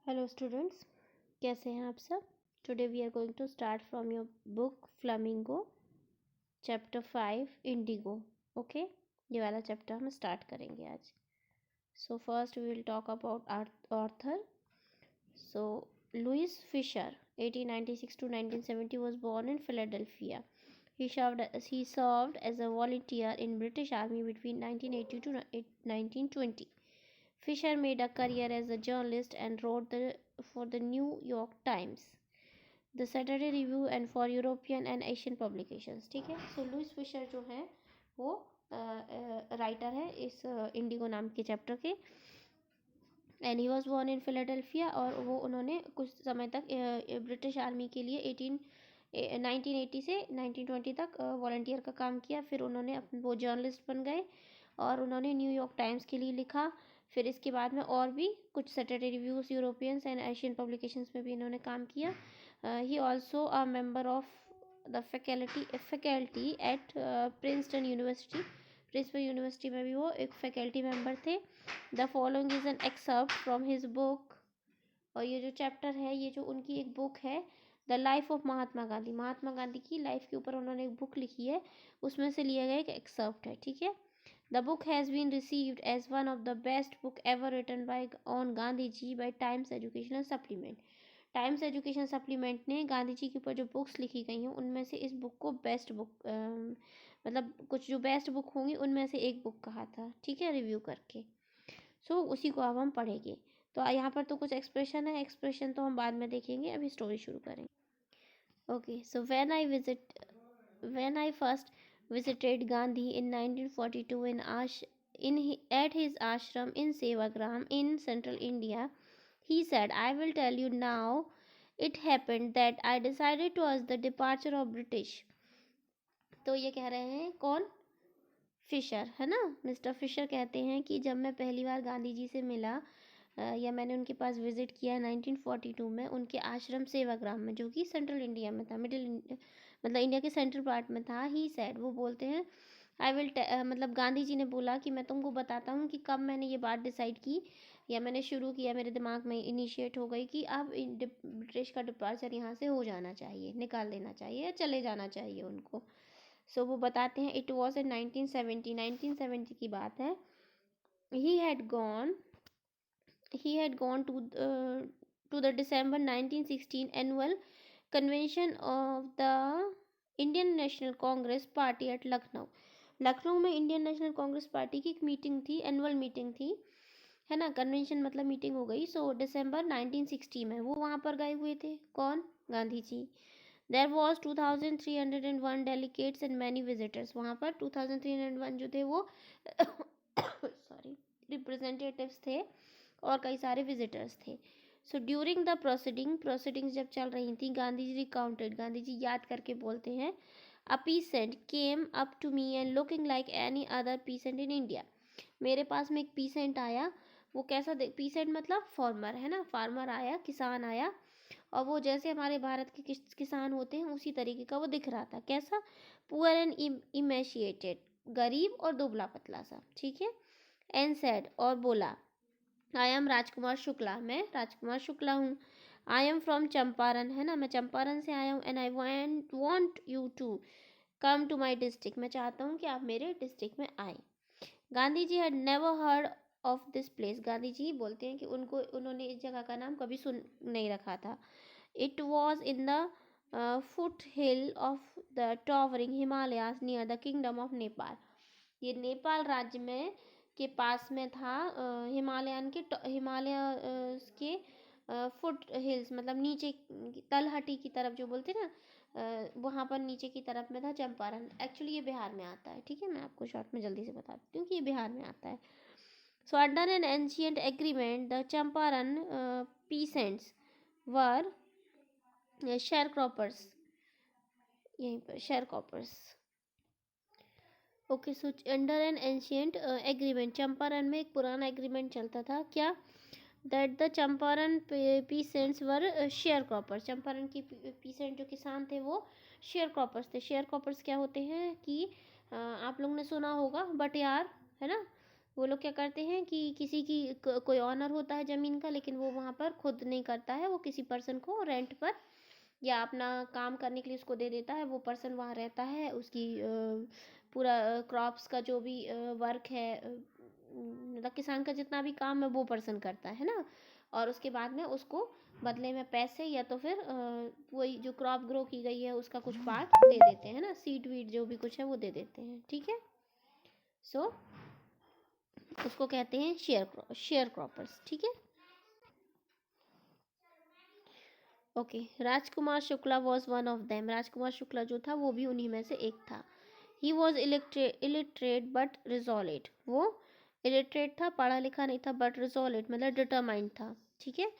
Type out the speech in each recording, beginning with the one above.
Hello students, कैसे हैं आप सब। Today we are going to start from your book Flamingo chapter 5 Indigo. Okay, ये वाला चैप्टर हम स्टार्ट करेंगे आज। So first we will talk about author. So Louis Fischer 1896 to 1970 was born in Philadelphia. He served as a volunteer in British Army between 1980 to 1920. Fisher made a career as a journalist and wrote for the New York Times, The Saturday Review and for European and Asian publications. ठीक है, सो Louis Fisher जो है वो writer है इस Indigo नाम के chapter के। And he was born in Philadelphia, और वो उन्होंने कुछ समय तक ब्रिटिश आर्मी के लिए 1980 से 1920 तक वॉलंटियर का काम किया। फिर उन्होंने वो जर्नलिस्ट बन गए और उन्होंने न्यूयॉर्क टाइम्स के लिए लिखा। फिर इसके बाद में और भी कुछ Saturday reviews, Europeans and Asian publications में भी इन्होंने काम किया। He also a member of the faculty at Princeton university. Princeton university में भी वो एक फैकल्टी मेंबर थे। The following is an excerpt from his book, और ये जो चैप्टर है ये जो उनकी एक बुक है the life of Mahatma Gandhi. Mahatma Gandhi की लाइफ के ऊपर उन्होंने एक बुक लिखी है, उसमें से लिया गया एक एक्सर्प्ट है। ठीक है, the book has been received as one of the best book ever written by on Gandhi ji by Times Educational Supplement. Times Education Supplement ने गांधी जी के ऊपर जो बुक्स लिखी गई हैं उनमें से इस बुक को बेस्ट बुक, मतलब कुछ जो बेस्ट बुक होंगी उनमें से एक बुक कहा था। ठीक है, रिव्यू करके। सो उसी को अब हम पढ़ेंगे। तो यहाँ पर तो कुछ एक्सप्रेशन है, एक्सप्रेशन तो हम बाद में देखेंगे, अभी स्टोरी शुरू करेंगे। Okay, so when I first visited Gandhi in 1942 at his ashram in Sevagram in central India. He said, I will tell you now. It happened that I decided to ask the departure of British. तो ये कह रहे हैं कौन, Fisher है ना, mister Fisher कहते हैं कि जब मैं पहली बार गांधी जी से मिला या मैंने उनके पास विज़िट किया 1942 में उनके आश्रम सेवाग्राम में, जो कि सेंट्रल इंडिया में था, मतलब इंडिया के सेंट्रल पार्ट में था। ही सैड, वो बोलते हैं मतलब गांधी जी ने बोला कि मैं तुमको बताता हूँ कि कब मैंने ये बात डिसाइड की या मैंने शुरू किया, मेरे दिमाग में इनिशिएट हो गई कि अब ब्रिटिश का डिपार्चर यहाँ से हो जाना चाहिए, निकाल देना चाहिए या चले जाना चाहिए उनको। सो वो बताते हैं इट वॉज इन 1970 की बात है। He had gone to the December 1916 annual convention of the Indian National Congress Party at Lucknow. Lucknow में इंडियन नेशनल कांग्रेस पार्टी की एक मीटिंग थी, एनुअल मीटिंग थी, है ना। कन्वेंशन मतलब मीटिंग हो गई। सो दिसंबर 1960 में वो वहाँ पर गए हुए थे, कौन, Gandhi ji. There was 2301 delegates and many visitors. वहाँ पर 2301 जो थे वो सॉरी रिप्रेजेंटेटिव्स थे और कई सारे विजिटर्स थे। सो ड्यूरिंग द प्रोसीडिंग्स जब चल रही थी, गांधी जी रिकाउंटेड, गांधी जी याद करके बोलते हैं, a peasant came up to me and looking like any other peasant in India. मेरे पास में एक पीसेंट आया, वो कैसा, पीसेंट मतलब फार्मर है ना, फार्मर आया, किसान आया, और वो जैसे हमारे भारत के किसान होते हैं उसी तरीके का वो दिख रहा था। कैसा, पुअर एंड इमेशिएटेड, गरीब और दुबला पतला सा। ठीक है, एंड सेड, और बोला, आई एम राजकुमार शुक्ला, मैं राजकुमार शुक्ला हूँ। आई एम फ्रॉम चंपारण, है ना, मैं चंपारण से आया हूँ। And I want you to come to my district, मैं चाहता हूँ कि आप मेरे डिस्ट्रिक्ट में आए। Gandhi ji had never heard of this place, Gandhi ji बोलते हैं कि उन्होंने इस जगह का नाम कभी सुन नहीं रखा था। It was in the foot hill of the towering Himalayas near the kingdom of Nepal. ये नेपाल राज्य में के पास में था। हिमालय के फुट हिल्स मतलब नीचे तलहटी की तरफ जो बोलते हैं ना, वहाँ पर नीचे की तरफ में था चंपारण। एक्चुअली ये बिहार में आता है। ठीक है, मैं आपको शॉर्ट में जल्दी से बता देती हूँ कि ये बिहार में आता है। So under an ancient agreement the Champaran peasants were share croppers, यहीं पर share croppers. Okay, so under an ancient agreement, Champaran में एक पुराना एग्रीमेंट चलता था, क्या, that the Champaran peasants were share croppers, Champaran की पीसेंट जो किसान थे वो शेयर क्रॉपर्स थे। शेयर क्रॉपर्स क्या होते हैं कि आप लोगों ने सुना होगा बटियार, है ना, वो लोग क्या करते हैं कि किसी की कोई ऑनर होता है ज़मीन का, लेकिन वो वहाँ पर खुद नहीं करता है, वो किसी पर्सन को रेंट पर या अपना काम करने के लिए उसको दे देता है। वो पर्सन वहाँ रहता है, उसकी पूरा क्रॉप्स का जो भी वर्क है, मतलब किसान का जितना भी काम है वो पर्सन करता है ना। और उसके बाद में उसको बदले में पैसे या तो फिर वही जो क्रॉप ग्रो की गई है उसका कुछ पार्ट दे देते हैं ना, सीड वीड जो भी कुछ है वो दे देते हैं, ठीक है। सो उसको कहते हैं शेयर क्रॉपर्स, ठीक है। Okay, Rajkumar Shukla was one of them. Rajkumar Shukla जो था वो भी उन्हीं में से एक था। He was illiterate but resolute. वो इलिटरेट था, पढ़ा लिखा नहीं था, बट रिजोलेट मतलब डिटरमाइंड था, ठीक है।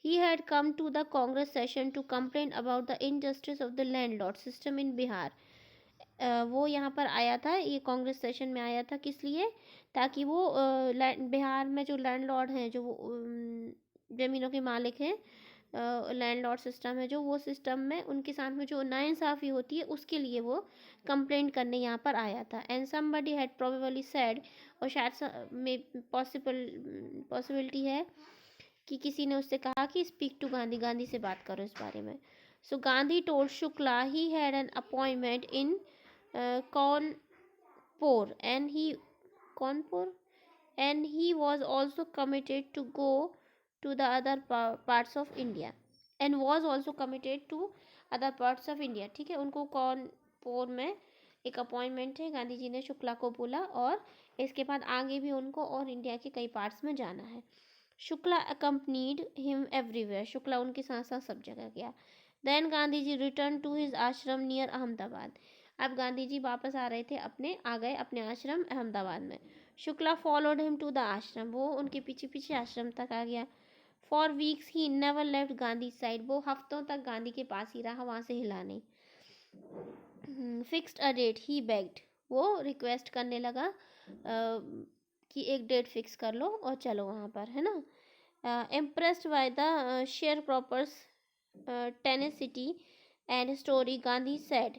He had come to the Congress session to complain about the injustice of the landlord system in Bihar. वो यहाँ पर आया था, ये कांग्रेस सेशन में आया था, किस लिए? ताकि वो बिहार में जो लैंडलॉर्ड हैं, जो ज़मीनों के मालिक हैं, लैंडलॉर्ड सिस्टम है जो, वो सिस्टम में उनके साथ में जो नाइंसाफ़ी होती है उसके लिए वो कंप्लेंट करने यहाँ पर आया था। And somebody had probably said, और शायद में पॉसिबिलिटी है कि किसी ने उससे कहा कि स्पीक टू गांधी, गांधी से बात करो इस बारे में। So Gandhi told Shukla he had an appointment in Kanpur and he was also committed to go to the other parts of India and was also committed to other parts of India, ठीक है। उनको कानपुर में एक अपॉइंटमेंट है, गांधी जी ने शुक्ला को बोला, और इसके बाद आगे भी उनको और इंडिया के कई पार्ट्स में जाना है। Shukla accompanied him everywhere. Shukla उनके साथ साथ सब जगह गया। Then Gandhi ji return to his ashram near Ahmedabad. अब गांधी जी वापस आ रहे थे, आ गए अपने आश्रम अहमदाबाद में। Shukla followed him to the ashram. वो उनके पीछे पीछे आश्रम तक आ गया। For weeks he never left Gandhi side. वो हफ्तों तक गांधी के पास ही रहा, वहाँ से हिला नहीं। Fixed a date he bagged. वो रिक्वेस्ट करने लगा कि एक डेट फिक्स कर लो और चलो वहाँ पर, है ना। Impressed by the sharecroppers tenacity and story, Gandhi said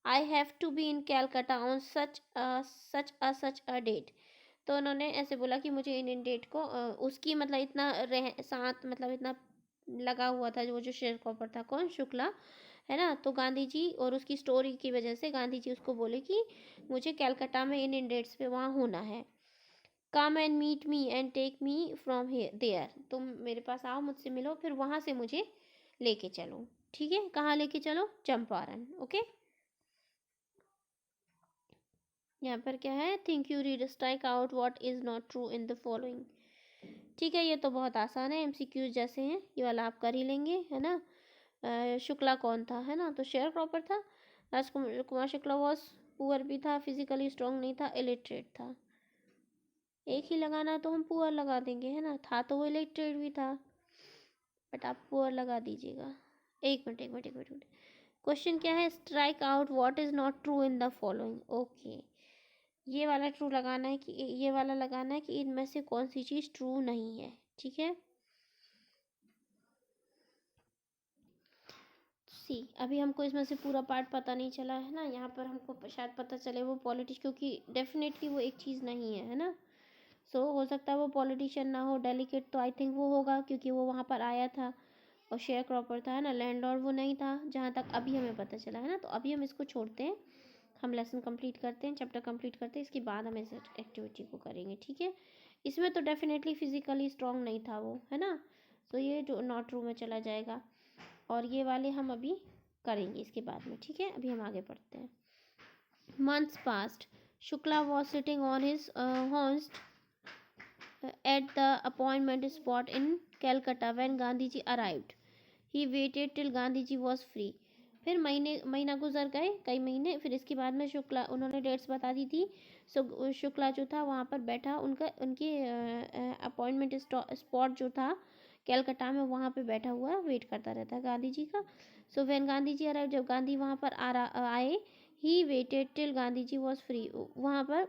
I have to be in Calcutta on such a date. तो उन्होंने ऐसे बोला कि मुझे इन डेट को उसकी मतलब इतना साथ मतलब इतना लगा हुआ था, जो शेयर क्रॉपर था, कौन? शुक्ला, है ना। तो गांधी जी और उसकी स्टोरी की वजह से गांधी जी उसको बोले कि मुझे कैलकाटा में इन डेट्स पे वहाँ होना है। Come and meet me and take me from there. तुम मेरे पास आओ, मुझसे मिलो, फिर वहाँ से मुझे लेके चलो, ठीक है। कहाँ लेके चलो? चंपारण, ओके। यहाँ पर क्या है? Think you read, strike out what is not true in the following. ठीक है, ये तो बहुत आसान है, एमसीक्यूज जैसे हैं, ये वाला आप कर ही लेंगे, है ना। शुक्ला कौन था, है ना? तो शेयर क्रॉपर था। राजकुमार शुक्ला वॉज पुअर भी था, फिजिकली स्ट्रॉन्ग नहीं था, इलिटरेट था। एक ही लगाना तो हम पुअर लगा देंगे, है ना। था तो वो इलिटरेट भी था, बट आप पुअर लगा दीजिएगा। एक मिनट। क्वेश्चन क्या है? Strike out what is not true in the following. Okay, ये वाला ट्रू लगाना है कि ये वाला लगाना है कि इनमें से कौन सी चीज़ ट्रू नहीं है, ठीक है। सी, अभी हमको इसमें से पूरा पार्ट पता नहीं चला है ना, यहाँ पर हमको शायद पता चले वो पॉलिटिक्स, क्योंकि डेफिनेटली वो एक चीज़ नहीं है ना। सो हो सकता है वो पॉलिटिशियन ना हो, डेलीकेट तो आई थिंक वो होगा, क्योंकि वो वहाँ पर आया था और शेयर क्रॉपर था, है ना। लैंडलॉर्ड वो नहीं था, जहाँ तक अभी हमें पता चला है ना। तो अभी हम इसको छोड़ते हैं, हम लेसन कंप्लीट करते हैं, चैप्टर कंप्लीट करते हैं, इसके बाद हम इस एक्टिविटी को करेंगे, ठीक है। इसमें तो डेफिनेटली फिजिकली स्ट्रॉन्ग नहीं था वो, है ना। तो ये जो नॉट ट्रू में चला जाएगा, और ये वाले हम अभी करेंगे इसके बाद में, ठीक है। अभी हम आगे बढ़ते हैं। Months past, Shukla was sitting on his horse at the appointment spot in Calcutta when Gandhi ji arrived. He waited till Gandhi ji was free. फिर महीना गुजर गए, कई महीने, फिर इसके बाद में शुक्ला, उन्होंने डेट्स बता दी थी। सो शुक्ला जो था वहाँ पर बैठा, उनके अपॉइंटमेंट स्पॉट जो था कैलकाटा में, वहाँ पे बैठा हुआ वेट करता रहता है गांधी जी का। So when Gandhi ji arrive, जब गांधी वहाँ पर आए, he waited till Gandhi ji was free. वहाँ पर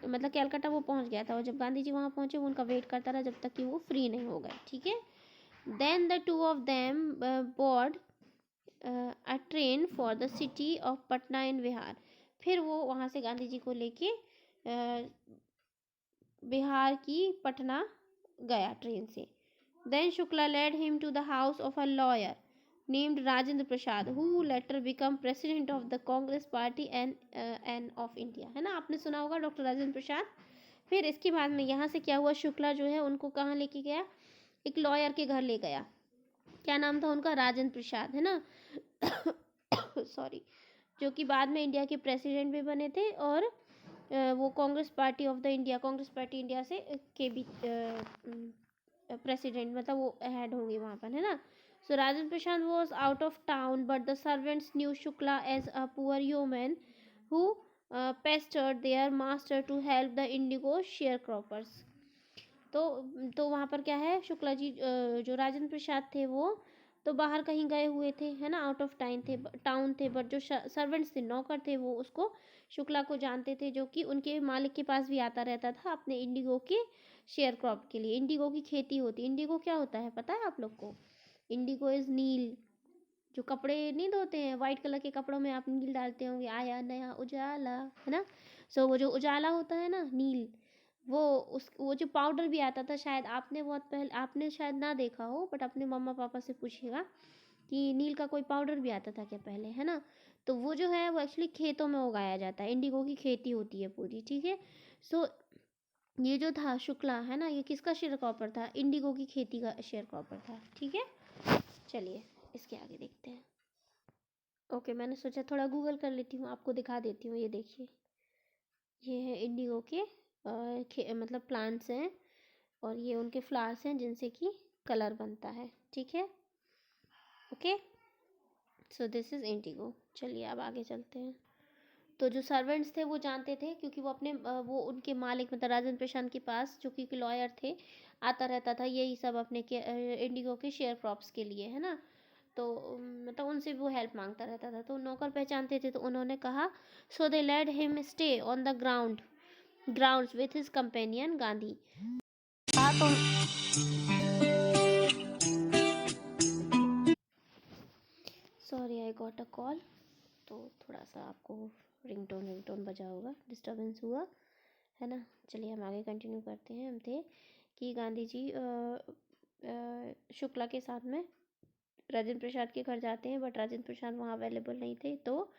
मतलब कैलकाटा वो पहुंच गया था, और जब गांधी जी वहाँ पहुंचे वो उनका वेट करता रहा जब तक कि वो फ्री नहीं हो गए, ठीक है। Then the two of them board a train for the city of Patna in Bihar. फिर वो वहाँ से गांधी जी को लेके बिहार की पटना गया ट्रेन से। Then Shukla led him to the house of a lawyer named Rajendra Prasad who later become president of the Congress party and of India, है ना, आपने सुना होगा डॉक्टर राजेंद्र प्रसाद। फिर इसके बाद में यहाँ से क्या हुआ, शुक्ला जो है उनको कहाँ लेके गया, एक लॉयर के घर ले गया। क्या नाम था उनका, राजेंद्र प्रसाद, है ना सॉरी, जो कि बाद में इंडिया के प्रेसिडेंट भी बने थे और वो Congress party of the India, Congress party India से के भी प्रेसिडेंट, मतलब वो हेड होंगे वहाँ पर, है ना। So Rajendra Prasad was out of town but the servants knew Shukla as a poor human who pestered their master to help the indigo share croppers. तो वहाँ पर क्या है, शुक्ला जी जो राजेंद्र प्रसाद थे वो तो बाहर कहीं गए हुए थे, है ना, आउट ऑफ टाउन थे, बट जो सर्वेंट्स थे, नौकर थे, वो उसको शुक्ला को जानते थे, जो कि उनके मालिक के पास भी आता रहता था अपने इंडिगो के शेयर क्रॉप के लिए। इंडिगो की खेती होती, इंडिगो क्या होता है पता है आप लोग को, इंडिगो इज नील। जो कपड़े नहीं धोते हैं, वाइट कलर के कपड़ों में आप नील डालते होंगे, आया नया उजाला, है ना। सो वो जो उजाला होता है ना, नील, वो जो पाउडर भी आता था, शायद आपने बहुत पहले, आपने शायद ना देखा हो, बट अपने मम्मा पापा से पूछिएगा कि नील का कोई पाउडर भी आता था क्या पहले, है ना। तो वो जो है वो एक्चुअली खेतों में उगाया जाता है, इंडिगो की खेती होती है पूरी, ठीक है। सो ये जो था शुक्ला, है ना, ये किसका शेयर क्रॉपर था, इंडिगो की खेती का शेयर क्रॉपर था, ठीक है। चलिए इसके आगे देखते हैं। ओके, मैंने सोचा थोड़ा गूगल कर लेती हूँ, आपको दिखा देती हूँ। ये देखिए, ये है इंडिगो के मतलब प्लांट्स हैं, और ये उनके फ्लावर्स हैं जिनसे कि कलर बनता है, ठीक है। Okay, so this is Indigo. चलिए अब आगे चलते हैं। तो जो सर्वेंट्स थे वो जानते थे, क्योंकि वो अपने वो उनके मालिक मतलब राजेंद्र प्रशांत के पास, जो कि लॉयर थे, आता रहता था यही सब अपने के इंडिगो के शेयर क्रॉप्स के लिए, है ना। तो मतलब उनसे भी वो हेल्प मांगता रहता था, तो नौकर पहचानते थे, तो उन्होंने कहा, so they led him stay on the grounds with his companion Gandhi. हाँ तो sorry I got a call, तो थोड़ा सा आपको रिंगटोन बजा होगा, डिस्टर्बेंस हुआ, है ना। चलिए हम आगे कंटिन्यू करते हैं। हम थे कि गांधी जी शुक्ला के साथ में राजेंद्र प्रसाद के घर जाते हैं, बट राजेंद्र प्रसाद वहाँ अवेलेबल नहीं थे, तो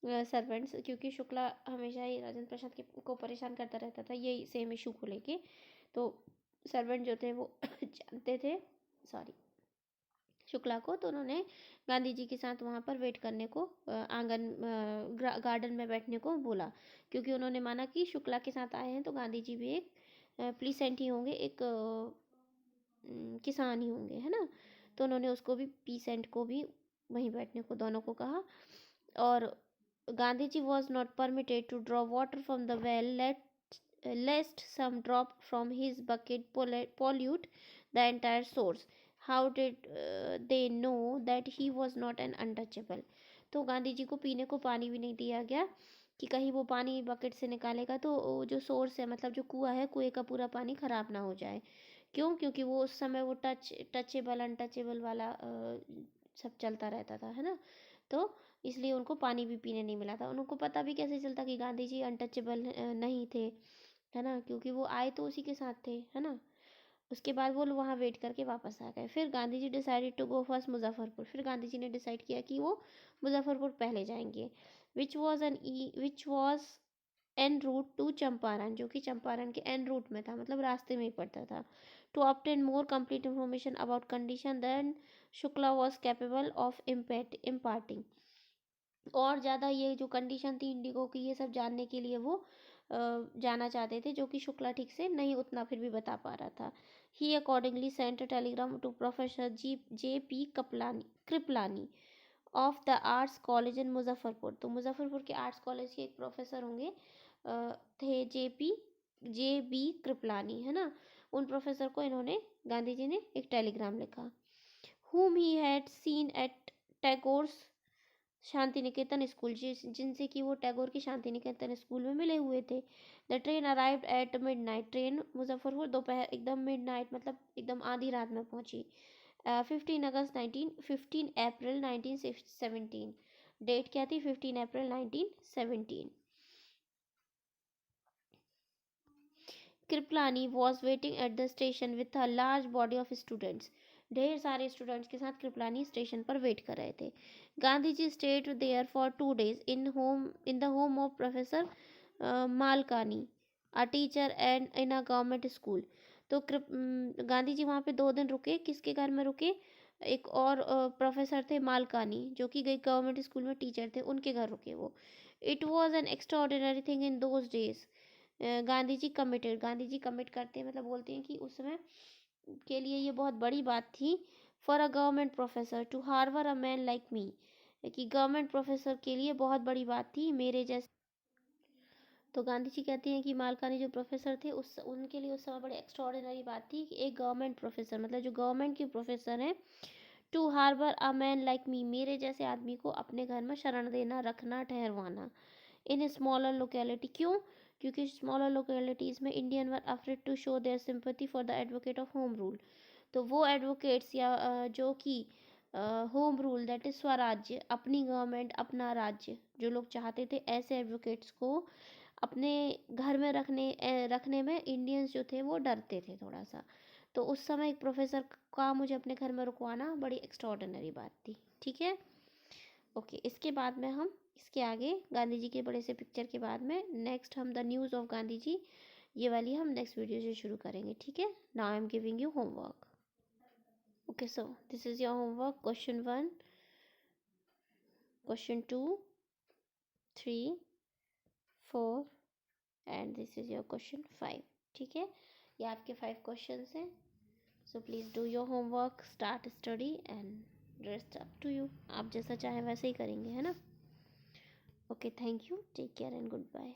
सर्वेंट्स, क्योंकि शुक्ला हमेशा ही राजेंद्र प्रसाद को परेशान करता रहता था यही सेम इशू को लेके, तो सर्वेंट जो थे वो जानते थे, सॉरी, शुक्ला को, तो उन्होंने गांधी जी के साथ वहाँ पर वेट करने को, गार्डन में बैठने को बोला, क्योंकि उन्होंने माना कि शुक्ला के साथ आए हैं तो गांधी जी भी एक प्लीसेंट ही होंगे, एक किसान ही होंगे, है ना। तो उन्होंने उसको भी, पीसेंट को भी वहीं बैठने को, दोनों को कहा। और Gandhi ji was not permitted to draw water from the well lest some drop from his bucket pollute the entire source. How did they know that he was not an untouchable? तो गांधी जी को पीने को पानी भी नहीं दिया गया, कि कहीं वो पानी बकेट से निकालेगा तो जो सोर्स है, मतलब जो कुआं है, कुएं का पूरा पानी खराब ना हो जाए। क्यों, क्योंकि वो उस समय वो टचेबल अनटचेबल वाला सब चलता रहता था, है ना। तो इसलिए उनको पानी भी पीने नहीं मिला था। उनको पता भी कैसे चलता कि गांधी जी अनटचेबल नहीं थे, है ना, क्योंकि वो आए तो उसी के साथ थे, है ना। उसके बाद वो लोग वहाँ वेट करके वापस आ गए। फिर Gandhi ji decided to go first Muzaffarpur. फिर गांधी जी ने डिसाइड किया कि वो मुजफ्फरपुर पहले जाएंगे, which was en route to Champaran, जो कि चंपारण के एन रूट में था, मतलब रास्ते में ही पड़ता था। To obtain more complete information about condition than Shukla was capable of imparting. और ज़्यादा ये जो कंडीशन थी इंडिगो की, ये सब जानने के लिए वो जाना चाहते थे, जो कि शुक्ला ठीक से नहीं उतना फिर भी बता पा रहा था। He accordingly sent a telegram to professor J.P. Kripalani of the arts college in Muzaffarpur. तो मुजफ्फरपुर के आर्ट्स कॉलेज के एक प्रोफेसर होंगे, थे J.B. कृपलानी, है ना। उन प्रोफेसर को इन्होंने, गांधी जी ने एक टेलीग्राम लिखा। whom he had seen at Tagore's Shanti Niketan school, जिनसे कि वो टैगोर की शांति निकेतन स्कूल में मिले हुए थे। The train arrived at midnight. Train Muzaffarpur दोपहर एकदम मिडनाइट, मतलब एकदम आधी रात में पहुंची। 15 अप्रैल 1917। डेट क्या थी, 15 अप्रैल 1917। Kripalani was waiting at the station with a large body of students. ढेर सारे स्टूडेंट्स के साथ कृपलानी स्टेशन पर वेट कर रहे थे। Gandhi ji stayed there for 2 days in the home of professor Malkani, a teacher and in a government school. तो गांधी जी वहाँ पे 2 दिन रुके। किसके घर में रुके? एक और प्रोफेसर थे मालकानी, जो कि गई गवर्नमेंट स्कूल में टीचर थे, उनके घर रुके वो। It was an extraordinary thing in those days. Gandhi ji committed, Gandhi ji commit करते हैं मतलब बोलते हैं कि उस समय के लिए ये बहुत बड़ी बात थी। For a government professor to harbour a man like me, कि गवर्नमेंट प्रोफेसर के लिए बहुत बड़ी बात थी मेरे जैसे। तो गांधी जी कहते हैं कि मालकानी जो प्रोफेसर थे उस उनके लिए उस समय बड़ी एक्स्ट्राऑर्डिनरी बात थी कि एक गवर्नमेंट प्रोफेसर, मतलब जो गवर्नमेंट के प्रोफेसर हैं, to harbour a man like me, मेरे जैसे आदमी को अपने घर में शरण देना, रखना, ठहरवाना। इन स्मॉलर लोकेलिटी, क्यों? क्योंकि स्मॉलर लोकेलिटीज़ में Indian were afraid to show their sympathy for the advocate of home rule. तो वो एडवोकेट्स या जो कि होम रूल दैट इज स्वराज्य, अपनी गवर्नमेंट, अपना राज्य, जो लोग चाहते थे ऐसे एडवोकेट्स को अपने घर में रखने में इंडियंस जो थे वो डरते थे थोड़ा सा। तो उस समय एक प्रोफेसर का मुझे अपने घर में रुकवाना बड़ी एक्स्ट्राऑर्डिनरी बात थी। ठीक है, ओके। इसके बाद में हम इसके आगे गांधी जी के बड़े से पिक्चर के बाद में नेक्स्ट हम the news of Gandhi ji, ये वाली हम नेक्स्ट वीडियो से शुरू करेंगे। ठीक है, now I am giving you homework. Okay, so this is your homework. Question 1, question 2, 3, 4 and this is your question 5। ठीक है, ये आपके 5 क्वेश्चन हैं। So please do your homework, start study and rest up to you. आप जैसा चाहें वैसे ही करेंगे, है ना? Okay, thank you, take care and good bye.